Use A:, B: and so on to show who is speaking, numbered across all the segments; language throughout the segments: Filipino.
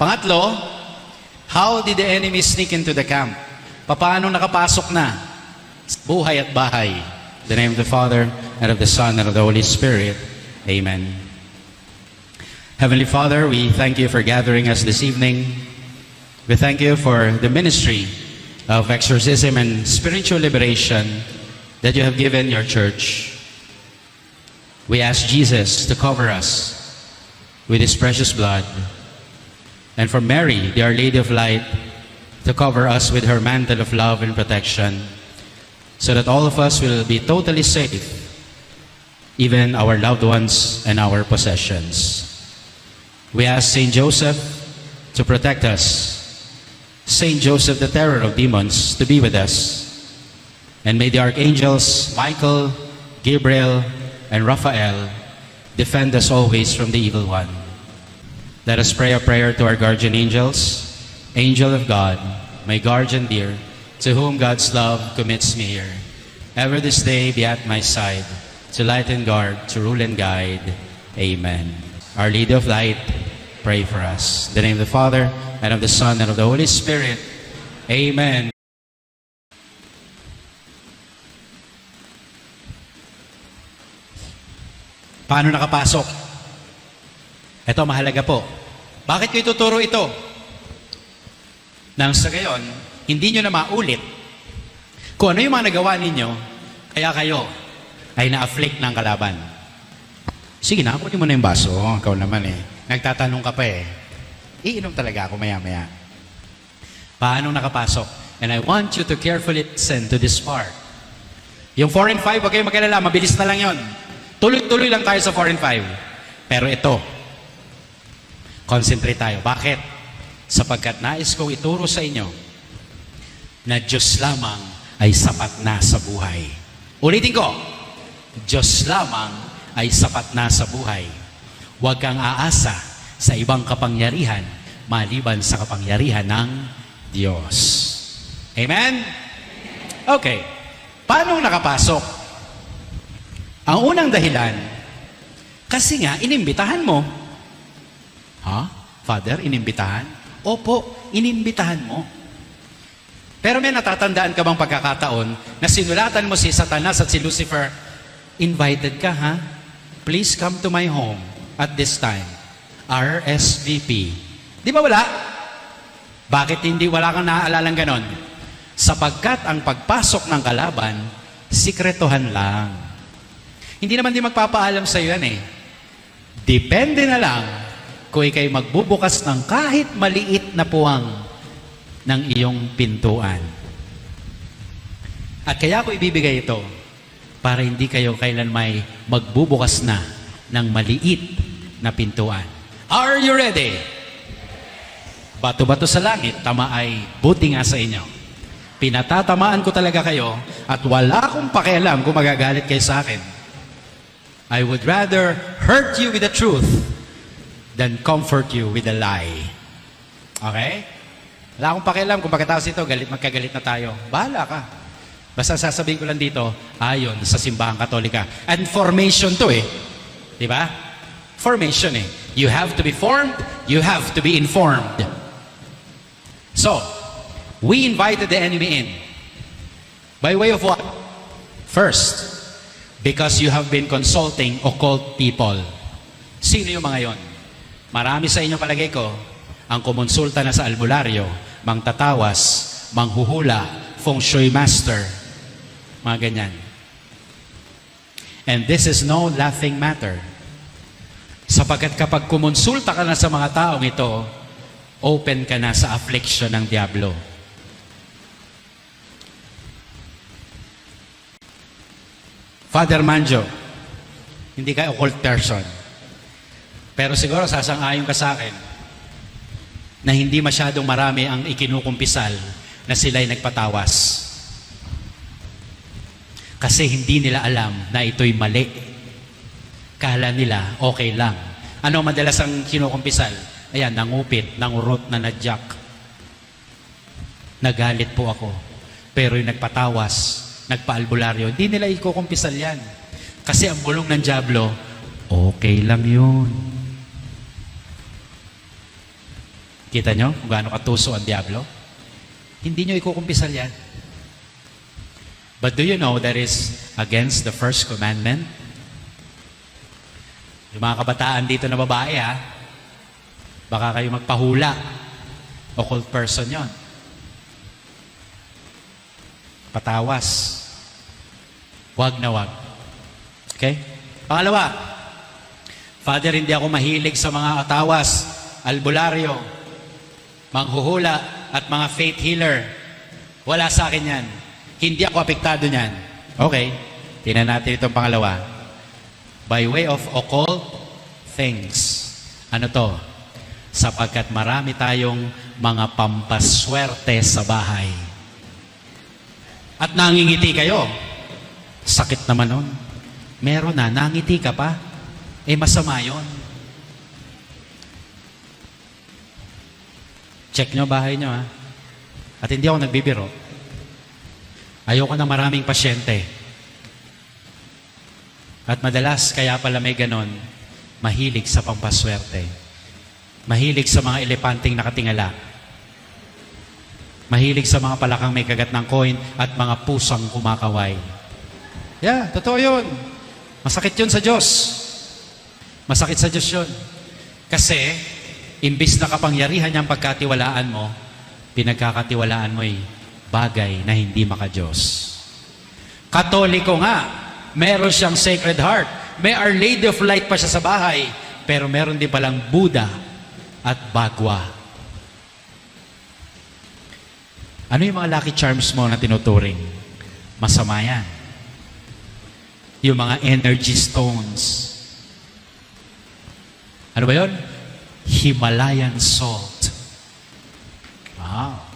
A: Pangatlo, how did the enemy sneak into the camp? Paano nakapasok na buhay at bahay? In the name of the Father, and of the Son, and of the Holy Spirit. Amen. Heavenly Father, we thank you for gathering us this evening. We thank you for the ministry of exorcism and spiritual liberation that you have given your church. We ask Jesus to cover us with his precious blood, and for Mary, the Our Lady of Light, to cover us with her mantle of love and protection, so that all of us will be totally safe, even our loved ones and our possessions. We ask Saint Joseph to protect us, Saint Joseph, the terror of demons, to be with us, and may the archangels Michael, Gabriel, and Raphael defend us always from the evil one. Let us pray a prayer to our guardian angels. Angel of God, my guardian dear, to whom God's love commits me here, ever this day be at my side, to light and guard, to rule and guide. Amen. Our Lady of Light, pray for us. In the name of the Father, and of the Son, and of the Holy Spirit. Amen. Paano nakapasok? Ito, mahalaga po. Bakit ko ituturo ito? Nang sa gayon, hindi nyo na maulit kung ano yung mga nagawa ninyo, kaya kayo ay na-afflict ng kalaban. Sige na, kunin mo na yung baso. Ikaw naman eh. Nagtatanong ka pa eh. Iinom talaga ako maya-maya. Paano nakapasok? And I want you to carefully listen to this part. Yung 4 and 5, huwag kayong magkalala, mabilis na lang yon. Tuloy-tuloy lang tayo sa 4 and 5. Pero ito, concentrate tayo. Bakit? Sapagkat nais kong ituro sa inyo na Diyos lamang ay sapat na sa buhay. Ulitin ko, Diyos lamang ay sapat na sa buhay. Huwag kang aasa sa ibang kapangyarihan maliban sa kapangyarihan ng Diyos. Amen? Okay. Paano nakapasok? Ang unang dahilan, kasi nga, inimbitahan mo. Ha? Father, inimbitahan? Opo, inimbitahan mo. Pero may natatandaan ka bang pagkakataon na sinulatan mo si Satanas at si Lucifer, invited ka ha? Please come to my home at this time. RSVP. Di ba wala? Bakit hindi wala kang naaalalang ganon? Sapagkat ang pagpasok ng kalaban, sikretohan lang. Hindi naman din magpapaalam sa iyo yan eh. Depende na lang kung ikay magbubukas ng kahit maliit na puwang ng iyong pintuan. At kaya ko ibibigay ito para hindi kayo kailan may magbubukas na ng maliit na pintuan. Are you ready? Bato-bato sa langit, tama ay buti nga sa inyo. Pinatatamaan ko talaga kayo at wala akong pakialam kung magagalit kayo sa akin. I would rather hurt you with the truth than comfort you with a lie. Okay? Wala akong pakialam kung pagkatapos ito, magkagalit na tayo. Bahala ka. Basta sasabihin ko lang dito, ayon sa simbahang Katolika. And formation to eh. Di ba? Formation eh. You have to be formed, you have to be informed. So, we invited the enemy in. By way of what? First, because you have been consulting occult people. Sino yung mga yon? Marami sa inyo palagay ko, ang kumonsulta na sa albularyo, mangtatawas, manghuhula, feng shui master, mga ganyan. And this is no laughing matter. Sapagkat kapag kumonsulta ka na sa mga taong ito, open ka na sa affliction ng diablo. Father Manjo, hindi ka occult person. Pero siguro sasang-ayon ka sa akin na hindi masyadong marami ang ikinukumpisal na sila'y nagpatawas. Kasi hindi nila alam na ito'y mali. Kala nila okay lang. Ano madalas ang kinukumpisal? Ayan, nangupit, nangurot na nadyak. Nagalit po ako. Pero yung nagpatawas, nagpa-albularyo, hindi nila ikukumpisal yan. Kasi ang bulong ng diablo, okay lang yun. Kita nyo kung gaano katuso ang Diablo? Hindi nyo ikukumpisal yan. But do you know that is against the first commandment? Yung mga kabataan dito na babae, baka kayo magpahula. Occult person yon. Patawas. Wag na wag. Okay? Pangalawa, Father, hindi ako mahilig sa mga atawas, albularyo, manghuhula, at mga faith healer. Wala sa akin yan. Hindi ako apektado niyan. Okay, tingnan natin itong pangalawa. By way of occult things. Ano to? Sapagkat marami tayong mga pampaswerte sa bahay. At nangingiti kayo. Sakit naman nun. Meron na, nangiti ka pa. Masama yun. Check nyo bahay nyo, At hindi ako nagbibiro. Ayoko ng maraming pasyente. At madalas, kaya pala may ganon, mahilig sa pampaswerte. Mahilig sa mga elepanteng nakatingala. Mahilig sa mga palakang may kagat ng coin at mga pusang kumakaway. Yeah, totoo yun. Masakit yun sa Diyos. Masakit sa Diyos yun. Kasi, imbis na kapangyarihan niyang pagkatiwalaan mo, pinagkakatiwalaan mo'y bagay na hindi maka-Diyos. Katoliko nga, meron siyang Sacred Heart. May Our Lady of Light pa siya sa bahay. Pero meron din palang Buddha at Bagwa. Ano yung mga lucky charms mo na tinuturing? Masama yan. Yung mga energy stones. Ano ba yun? Himalayan salt. Wow.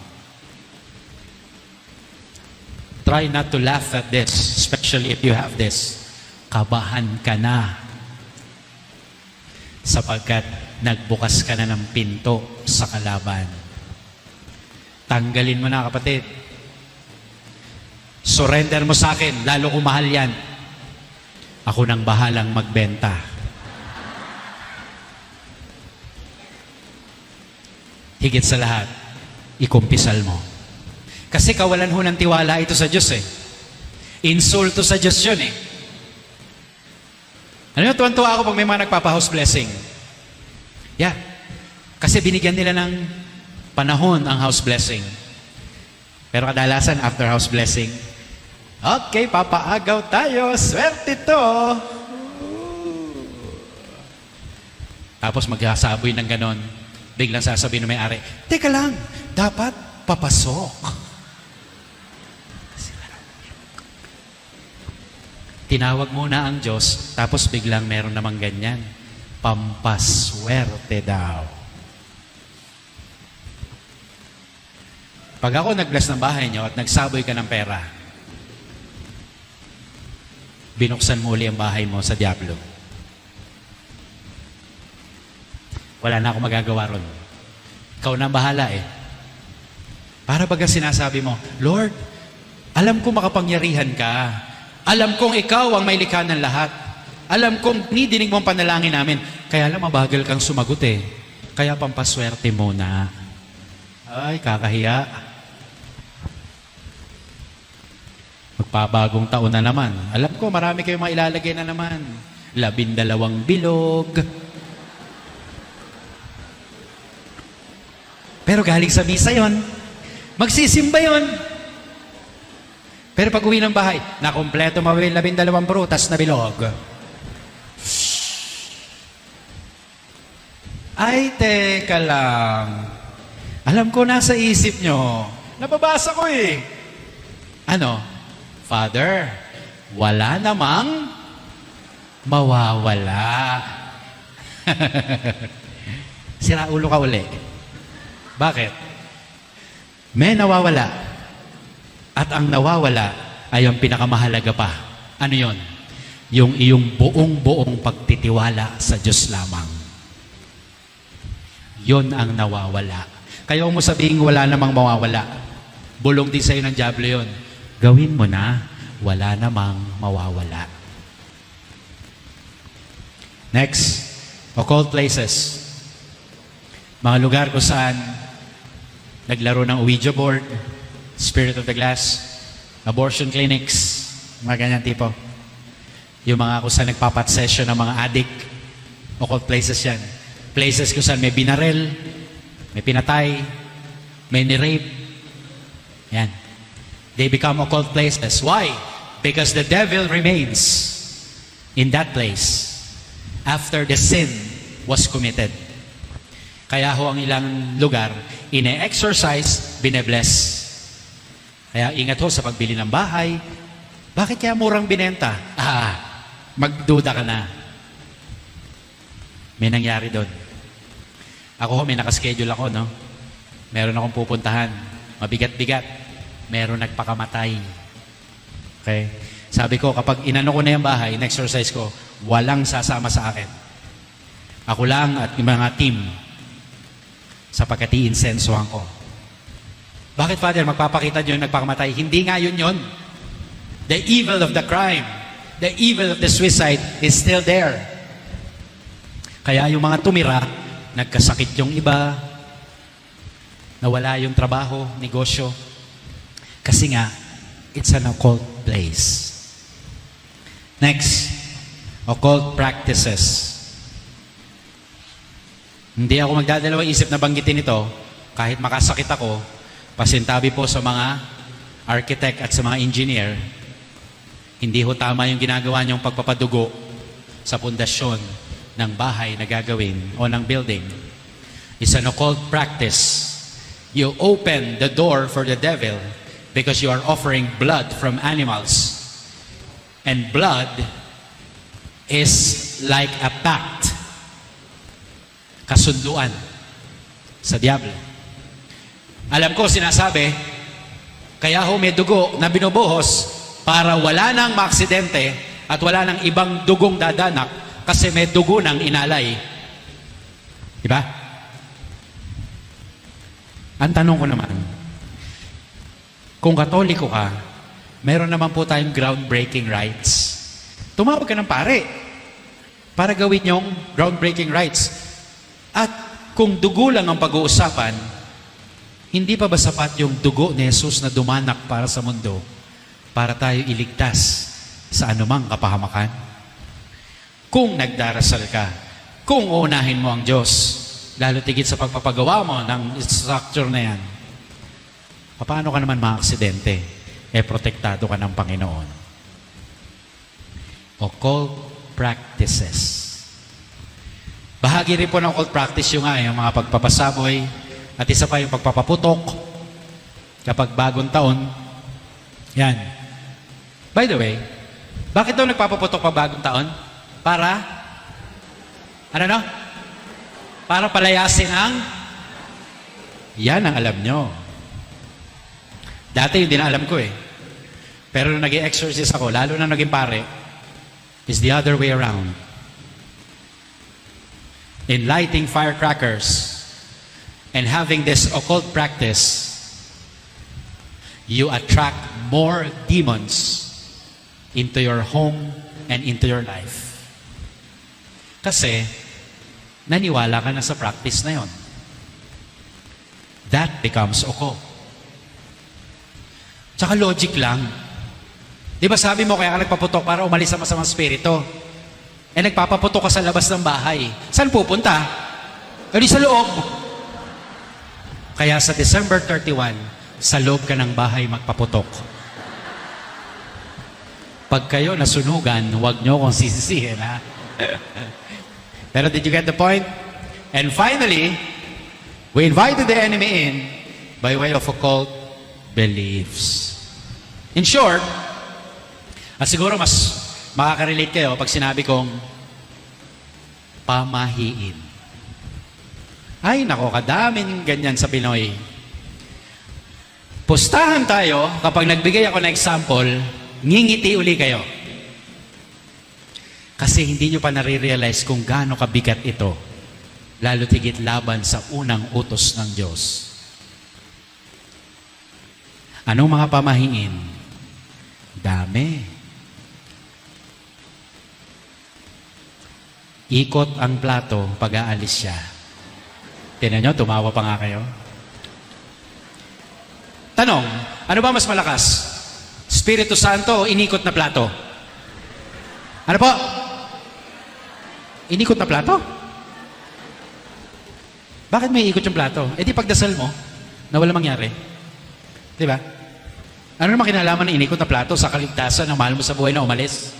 A: Try not to laugh at this, especially if you have this. Kabahan ka na. Sapagkat nagbukas ka na ng pinto sa kalaban. Tanggalin mo na, kapatid. Surrender mo sa akin, lalo kung mahal yan. Ako nang bahalang magbenta. Higit sa lahat, ikumpisal mo. Kasi kawalan ho ng tiwala ito sa Diyos Insulto sa Diyos yun Ano yun, tuwan-tuwa ako pag may mga nagpapa-house blessing. Yeah. Kasi binigyan nila ng panahon ang house blessing. Pero kadalasan, after house blessing, okay, papaagaw tayo. Swerte to. Tapos magsasaboy ng ganon. Biglang sasabihin ng may-ari, teka lang, dapat papasok. Tinawag muna ang Diyos, tapos biglang meron namang ganyan. Pampaswerte daw. Pag ako nag-bless ng bahay niyo at nagsaboy ka ng pera, binuksan mo uli ang bahay mo sa Diablo. Wala na akong magagawa ron. Ikaw na ang bahala Para baga sinasabi mo, Lord, alam ko makapangyarihan ka. Alam kong ikaw ang may likha ng lahat. Alam kong nidinig mo ang panalangin namin. Kaya lang mabagal kang sumagot Kaya pampaswerte muna. Ay, kakahiya. Magpabagong taon na naman. Alam ko, marami kayong mailalagay na naman. 12 bilog. Pero galing sa misa yon. Magsisimba yon. Pero pag uwi ng bahay, nakompleto mawil 12 prutas na bilog. Ay, teka lang. Alam ko nasa isip nyo. Nababasa ko Ano? Father, wala namang mawawala. Sira ulo ka uli. Bakit? May nawawala. At ang nawawala ay ang pinakamahalaga pa. Ano yon? Yung iyong buong-buong pagtitiwala sa Diyos lamang. Yon ang nawawala. Kaya mo sabihin wala namang mawawala. Bulong din sa'yo ng Diablo yon. Gawin mo na, wala namang mawawala. Next, occult places. Mga lugar kung saan naglaro ng Ouija board, Spirit of the Glass, abortion clinics, mga ganyan tipo. Yung mga kung saan nagpapat session ng mga addict, occult places yan. Places kung saan may binarel, may pinatay, may ni-rape. Yan. They become occult places. Why? Because the devil remains in that place after the sin was committed. Kaya ho ang ilang lugar, ine-exorcise, bine-bless. Kaya ingat ho sa pagbili ng bahay. Bakit kaya murang binenta? Magduda ka na. May nangyari doon. Ako ho, may nakaschedule ako, no? Meron akong pupuntahan. Mabigat-bigat. Meron nagpakamatay. Okay? Sabi ko, kapag inano ko na yung bahay, in-exercise ko, walang sasama sa akin. Ako lang at yung mga team sapagkat i-insensuhan ko. Bakit, Father, magpapakita nyo yung nagpakamatay? Hindi nga yun. The evil of the crime, the evil of the suicide is still there. Kaya yung mga tumira, nagkasakit yung iba, nawala yung trabaho, negosyo. Kasi nga, it's an occult place. Next, occult practices. Hindi ako magdadalawang isip na banggitin ito, kahit makasakit ako, pasintabi po sa mga architect at sa mga engineer, hindi ho tama yung ginagawa niyong pagpapadugo sa pundasyon ng bahay na gagawin o ng building. It's an occult practice. You open the door for the devil because you are offering blood from animals. And blood is like a pact, kasunduan sa diablo. Alam ko, sinasabi, kaya ho may dugo na binubuhos para wala nang maaksidente at wala nang ibang dugong dadanak kasi may dugo nang inalay. Diba? Ang tanong ko naman, kung Katoliko ka, meron naman po tayong groundbreaking rights. Tumawag ka ng pare para gawin yung groundbreaking rights. At kung dugo lang ang pag-uusapan, hindi pa ba sapat yung dugo ni Jesus na dumanak para sa mundo para tayo iligtas sa anumang kapahamakan? Kung nagdarasal ka, kung uunahin mo ang Diyos, lalo tigit sa pagpapagawa mo ng structure na yan, paano ka naman maaksidente? Protektado ka ng Panginoon. Occult practices. Bahagi rin po ng occult practice yung mga pagpapasaboy at isa pa yung pagpapaputok kapag bagong taon. Yan. By the way, bakit daw nagpapaputok pa bagong taon? Para? Para palayasin ang? Yan ang alam nyo. Dati hindi na alam ko eh. Pero nung nag-exorcist ako, lalo na naging pare, is the other way around. In lighting firecrackers and having this occult practice, you attract more demons into your home and into your life. Kasi, naniwala ka na sa practice na yon. That becomes occult. Tsaka logic lang. Di ba sabi mo kaya ka nagpaputok para umalis sa masamang spirito? Nagpapaputok ka sa labas ng bahay. Saan pupunta? Di sa loob. Kaya sa December 31, sa loob ka ng bahay magpaputok. Pag kayo nasunugan, huwag nyo kong sisisihin, ha? Pero did you get the point? And finally, we invited the enemy in by way of occult beliefs. In short, at siguro mas makaka-relate kayo pag sinabi kong pamahiin. Ay, nako, kadaming ganyan sa Pinoy. Pustahan tayo, kapag nagbigay ako ng example, ngingiti uli kayo. Kasi hindi nyo pa nare-realize kung gaano kabigat ito, lalo tigit laban sa unang utos ng Diyos. Anong mga pamahiin? Dami. Ikot ang plato pag aalis siya. Tingnan nyo, tumawa pa nga kayo. Tanong, ano ba mas malakas? Espiritu Santo o inikot na plato? Ano po? Inikot na plato? Bakit may ikot yung plato? Eh di pagdasal mo, na walang mangyari. Di ba? Ano naman kinalaman ng inikot na plato sa kaligtasan ng mahal mo sa buhay na umalis?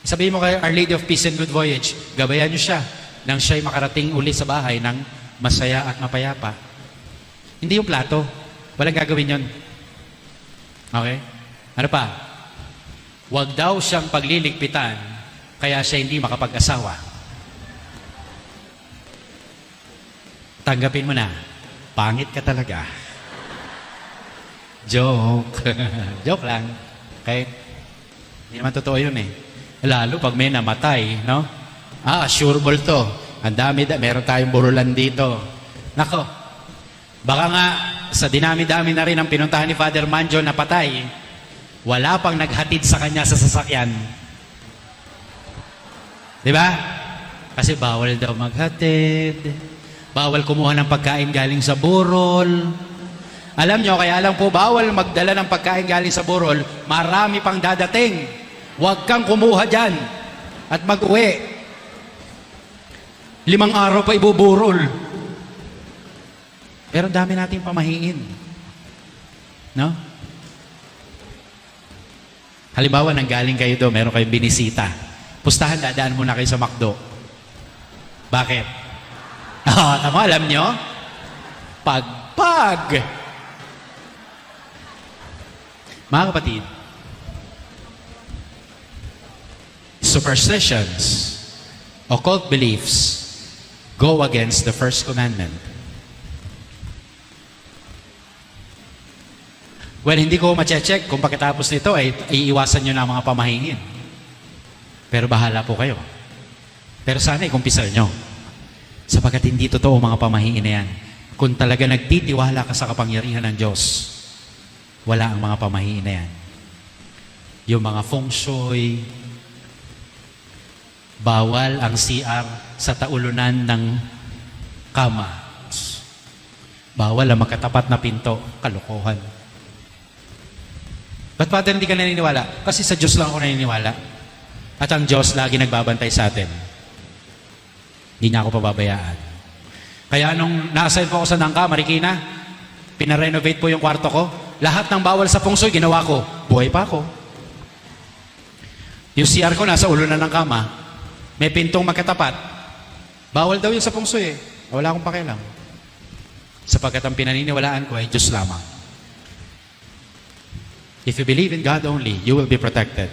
A: Sabihin mo kay Our Lady of Peace and Good Voyage, gabayan niyo siya nang siya'y makarating uli sa bahay ng masaya at mapayapa. Hindi yung plato. Walang gagawin yun. Okay? Ano pa? Huwag daw siyang pagliligpitan kaya siya hindi makapag-asawa. Tanggapin mo na, pangit ka talaga. Joke. Joke lang. Okay? Hindi naman totoo yun eh. Lalo pag may namatay, no? Sure ball to. Ang dami, meron tayong burulan dito. Nako, baka nga sa dinami-dami na rin ang pinuntahan ni Father Manjo na patay, wala pang naghatid sa kanya sa sasakyan. Di ba? Kasi bawal daw maghatid. Bawal kumuha ng pagkain galing sa burol. Alam nyo, kaya lang po, bawal magdala ng pagkain galing sa burol. Marami pang dadating. Huwag kang kumuha dyan at mag-uwi. 5 araw pa ibuburol. Pero dami nating pamahiin. No? Halimbawa, nanggaling kayo doon, meron kayong binisita. Pustahan, dadaan muna kayo sa McDo. Bakit? Tama, alam nyo? Pagpag. Mga kapatid, superstitions, occult beliefs, go against the first commandment. Well, hindi ko mache-check kung pagkatapos nito ay iiwasan nyo na ang mga pamahiin. Pero bahala po kayo. Pero sana ikumpisal nyo. Sapagkat hindi totoo mga pamahiin na yan. Kung talaga nagtitiwala ka sa kapangyarihan ng Diyos, wala ang mga pamahiin na yan. Yung mga feng shui, bawal ang CR sa taulunan ng kama. Bawal ang magkatapat na pinto. Kalokohan. Ba't Father hindi ka naniniwala? Kasi sa Diyos lang ako naniniwala. At ang Diyos lagi nagbabantay sa atin. Hindi niya ako pababayaan. Kaya nung na-assign po ako sa Nangka, Marikina, pinarenovate po yung kwarto ko. Lahat ng bawal sa feng shui, ginawa ko. Buhay pa ako. Yung CR ko nasa ulo na ng kama. May pintong magkatapat. Bawal daw yung sa feng shui eh. Wala akong pakialam. Sapagkat ang pinaniniwalaan ko ay Diyos lamang. If you believe in God only, you will be protected.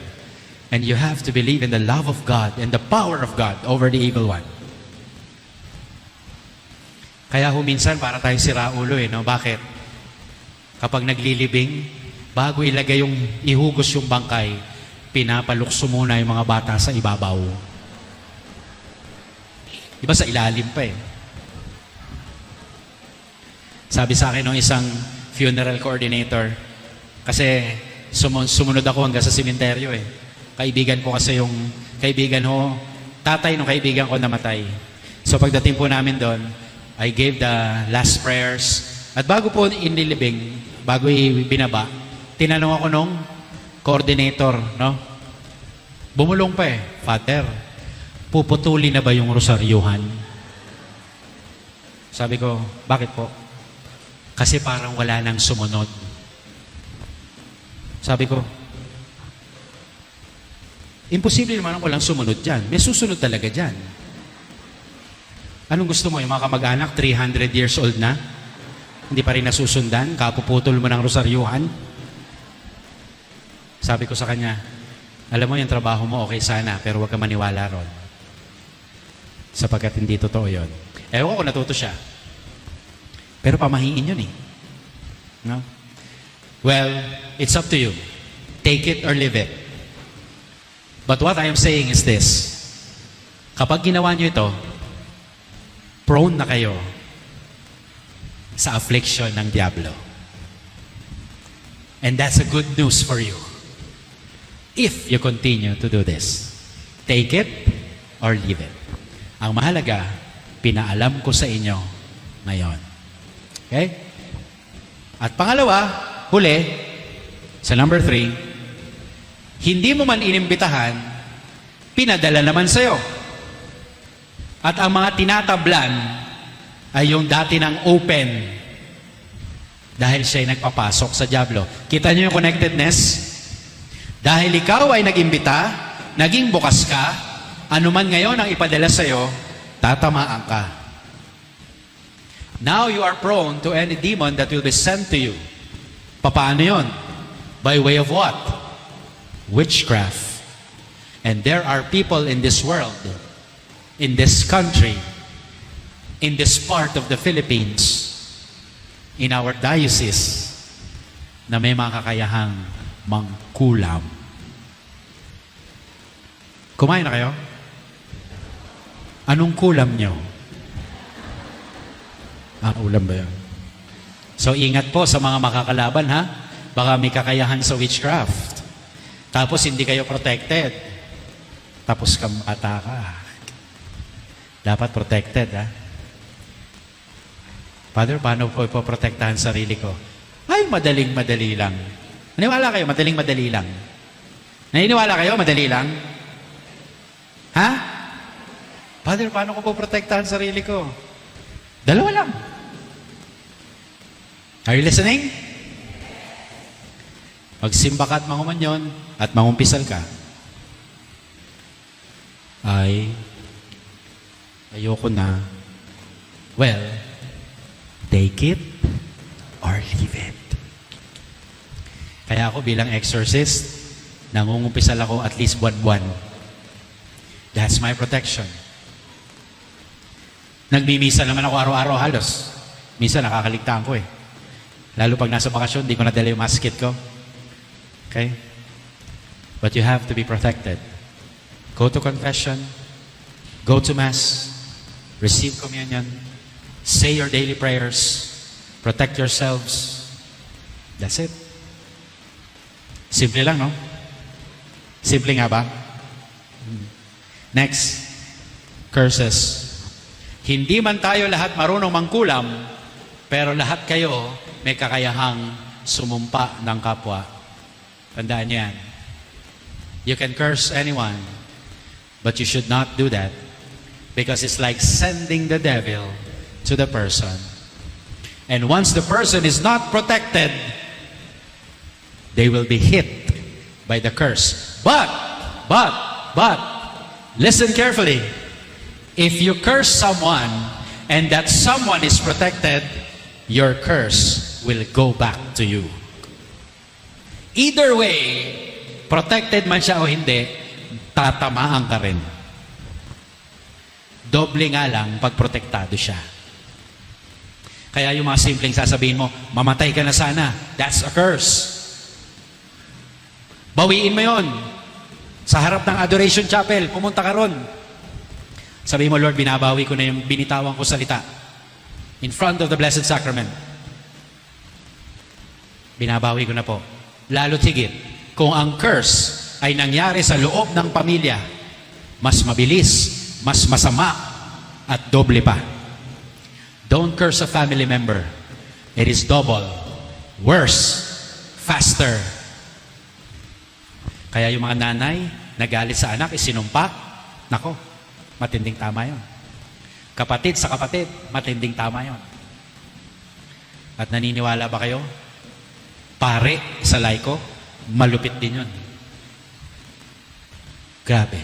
A: And you have to believe in the love of God and the power of God over the evil one. Kaya huminsan para tayong siraulo eh, no? Bakit? Kapag naglilibing, bago ilagay yung ihugos yung bangkay, pinapalukso muna yung mga bata sa ibabaw. Iba sa ilalim pa eh. Sabi sa akin ng isang funeral coordinator, kasi sumunod ako hanggang sa simenteryo eh. Kaibigan ko kasi yung kaibigan ho, tatay ng kaibigan ko namatay. So pagdating po namin doon, I gave the last prayers. At bago po inilibing, bago ibinaba, tinanong ako nung coordinator, no? Bumulong pa eh, Father, puputuli na ba yung rosaryuhan? Sabi ko, bakit po? Kasi parang wala nang sumunod. Sabi ko, imposible naman ang walang sumunod dyan. May susunod talaga dyan. Anong gusto mo? Yung mga kamag-anak, 300 years old na? Hindi pa rin nasusundan? Kapuputol mo ng rosaryuhan? Sabi ko sa kanya, alam mo yung trabaho mo, okay sana, pero huwag ka maniwala ron. Sapagkat hindi totoo yun. Ewan ko natuto siya. Pero pamahiin yun eh. No? Well, it's up to you. Take it or leave it. But what I am saying is this. Kapag ginawa nyo ito, prone na kayo sa affliction ng diablo. And that's a good news for you. If you continue to do this. Take it or leave it. Ang mahalaga, pinaalam ko sa inyo ngayon. Okay? At pangalawa, huli, sa number 3, hindi mo man inimbitahan, pinadala naman sa'yo. At ang mga tinatablan ay yung dati ng open dahil siya'y nagpapasok sa dyablo. Kita niyo yung connectedness? Dahil ikaw ay nag-imbita, naging bukas ka, anuman ngayon ang ipadala sa'yo, tatamaan ka. Now you are prone to any demon that will be sent to you. Paano yun? By way of what? Witchcraft. And there are people in this world, in this country, in this part of the Philippines, in our diocese, na may mga kakayahang mangkulam. Kumain na kayo? Anong kulam nyo? Ulam ba yan? So ingat po sa mga makakalaban, ha? Baka may kakayahan sa witchcraft. Tapos hindi kayo protected. Tapos kamata ka. Dapat protected, ha? Father, paano po ipoprotektahan sarili ko? Ay, madaling-madali lang. Naniwala kayo, madaling-madali lang. Naniniwala kayo, madali lang? Ha? Father, paano ko po protektahan sarili ko? Dalawa lang. Are you listening? Magsimba ka at mangumanyon at mangumpisal ka. Ay, ayoko na. Well, take it or leave it. Kaya ako bilang exorcist, nangungumpisal ako at least buwan-buwan. That's my protection. Nagmimisa naman ako araw-araw halos. Minsan nakakaligtaan ko eh. Lalo pag nasa bakasyon, di ko nadala yung maskit ko. Okay? But you have to be protected. Go to confession. Go to Mass. Receive communion. Say your daily prayers. Protect yourselves. That's it. Simple lang, no? Simple nga ba? Next. Curses. Hindi man tayo lahat marunong mangkulam, pero lahat kayo may kakayahang sumumpa ng kapwa. Tandaan niyo yan. You can curse anyone, but you should not do that because it's like sending the devil to the person. And once the person is not protected, they will be hit by the curse. But, listen carefully. If you curse someone and that someone is protected, your curse will go back to you. Either way, protected man siya o hindi, tatamaan ka rin. Doble nga lang pag protektado siya. Kaya yung mga simpleng sasabihin mo, mamatay ka na sana. That's a curse. Bawiin mo yon. Sa harap ng Adoration Chapel, pumunta ka ron. Sabi mo, Lord, binabawi ko na yung binitawan ko salita. In front of the Blessed Sacrament. Binabawi ko na po. Lalo't higit, kung ang curse ay nangyari sa loob ng pamilya, mas mabilis, mas masama, at doble pa. Don't curse a family member. It is double, worse, faster. Kaya yung mga nanay, nagalit sa anak, isinumpa, nako, matinding tama yon. Kapatid sa kapatid, matinding tama yon. At naniniwala ba kayo? Pare sa laiko, malupit din yon. Grabe.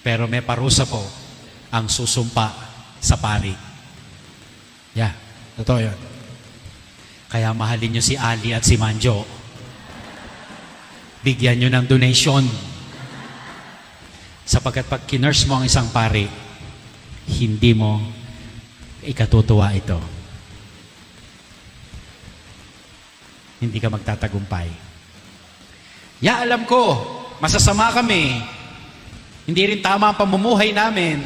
A: Pero may parusa po ang susumpa sa pari. Yeah, totoo yun. Kaya mahalin nyo si Ali at si Manjo. Bigyan nyo ng donation. Sapagkat pag kinurse mo ang isang pari, hindi mo ikatutuwa ito. Hindi ka magtatagumpay. Ya, alam ko, masasama kami. Hindi rin tama ang pamumuhay namin.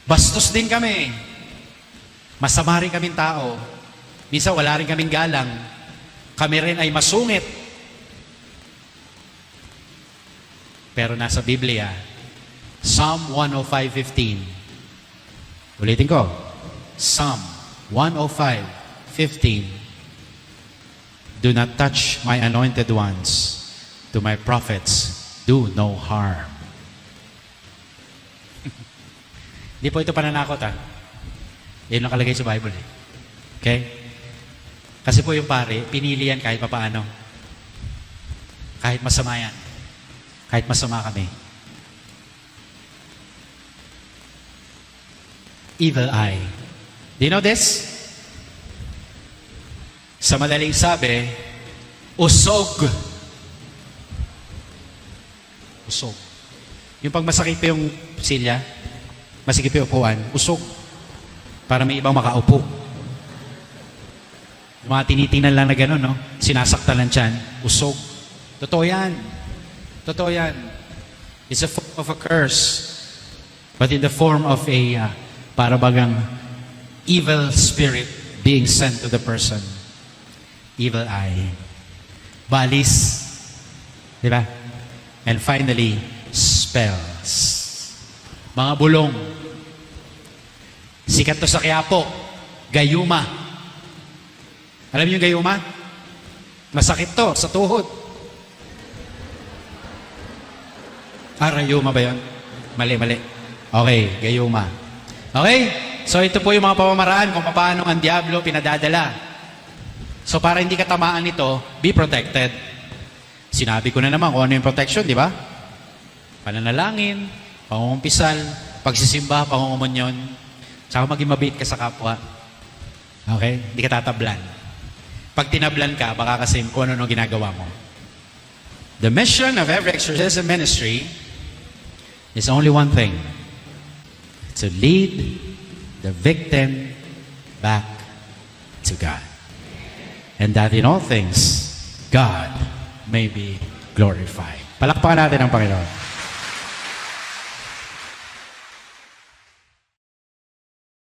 A: Bastos din kami. Masama rin kaming tao. Minsan wala rin kaming galang. Kami rin ay masungit. Pero nasa Biblia, Psalm 105:15. Ulitin ko. Psalm 105:15. Do not touch my anointed ones. To my prophets, do no harm. Hindi po ito pananakot, ha? Yan nakalagay sa Bible, eh. Okay? Kasi po yung pare, pinili yan kahit papaano. Kahit masama yan. Kahit masama kami. Evil eye. Do you know this? Sa madaling sabi, usog. Usog. Yung pag masakit pa yung silya, masikip yung upuan, usog. Para may ibang makaupo. Yung mga tinitingnan lang na gano'n, no? Sinasaktan lang tiyan, usog. Totoo yan. Totoo yan. It's a form of a curse. But in the form of a, para bagang evil spirit being sent to the person. Evil eye. Balis. Di ba? And finally, spells. Mga bulong. Sikat to sa Quiapo. Gayuma. Alam niyo yung gayuma? Masakit to sa tuhod. Rayuma ba yun? Mali. Okay, gayuma. Okay? So ito po yung mga pamamaraan kung paano ang diablo pinadadala. So para hindi ka tamaan nito, be protected. Sinabi ko na naman kung ano yung protection, di ba? Pananalangin, pangungumpisal, pagsisimba, pangungumunyon, saka maging mabait ka sa kapwa. Okay? Hindi ka tatablan. Pag tinablan ka, baka kasi kung ano ginagawa mo. The mission of every exorcism ministry is only one thing. To lead the victim back to God. And that in all things, God may be glorified. Palakpakan natin ang Panginoon.